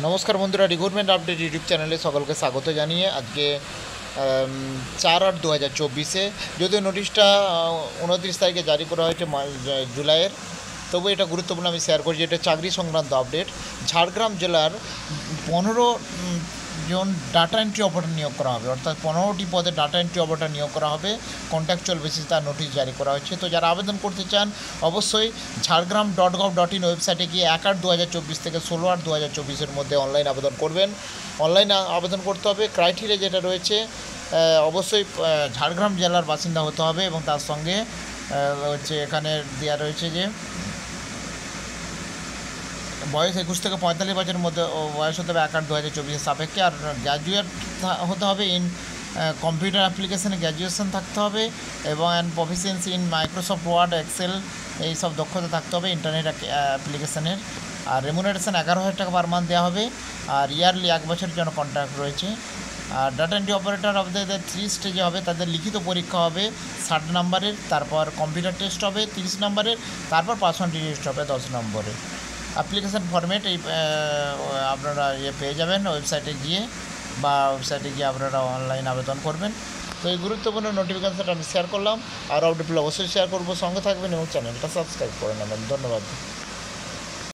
নমস্কার বন্ধুরা, recruitment update YouTube চ্যানেলে সকলকে স্বাগত জানিয়ে আজকে 4/8/2024 যদিও নোটিশটা 29 তারিখে জারি করা হয়েছে জুলাইয়ের, তবু এটা গুরুত্বপূর্ণ আমি শেয়ার করছি। এটা চাকরি সংক্রান্ত আপডেট। ঝাড়গ্রাম জেলার 15 জন ডাটা এন্ট্রি অপারেটর নিয়োগ করা হবে, অর্থাৎ 15টি পদে ডাটা এন্ট্রি অপারেটর নিয়োগ করা হবে। কন্ট্রাকচুয়াল বেসিস তার নোটিশ জারি করা হয়েছে। তো যারা আবেদন করতে চান অবশ্যই ঝাড়গ্রাম.gov.in ওয়েবসাইটে গিয়ে 1/8/2024 থেকে 16/8/2024 মধ্যে অনলাইন আবেদন করবেন। অনলাইন আবেদন করতে হবে। ক্রাইটেরিয়া যেটা রয়েছে, অবশ্যই ঝাড়গ্রাম জেলার বাসিন্দা হতে হবে এবং তার সঙ্গে এখানে দেওয়া রয়েছে যে বয়স 21 থেকে 45 বছরের মধ্যে বয়স হতে হবে 1/8/2024 সাপেক্ষে। আর গ্র্যাজুয়েট হতে হবে ইন কম্পিউটার অ্যাপ্লিকেশানে গ্র্যাজুয়েশন থাকতে হবে এবং proficiency in Microsoft Word, Excel এইসব দক্ষতা থাকতে হবে ইন্টারনেট অ্যাপ্লিকেশানের। আর রেমুনারেশন 11,000 টাকা পার মান্থ দেওয়া হবে। আর ইয়ারলি 1 বছরের জন্য কন্ট্রাক্ট রয়েছে। আর ডাটা এন্ট্রি অপারেটর আপনাদের 3 স্টেজে হবে। তাদের লিখিত পরীক্ষা হবে 60 নম্বরের, তারপর কম্পিউটার টেস্ট হবে 30 নম্বরের, তারপর পার্সোনালিটি টেস্ট হবে 10 নম্বরের। অ্যাপ্লিকেশান ফরম্যাট আপনারা পেয়ে যাবেন ওয়েবসাইটে গিয়ে আপনারা অনলাইন আবেদন করবেন। তো এই গুরুত্বপূর্ণ নোটিফিকেশানটা আমি শেয়ার করলাম। আর আপডেটগুলো অবশ্যই শেয়ার করবো। সঙ্গে থাকবেন এবং চ্যানেলটা সাবস্ক্রাইব করে নেবেন। ধন্যবাদ।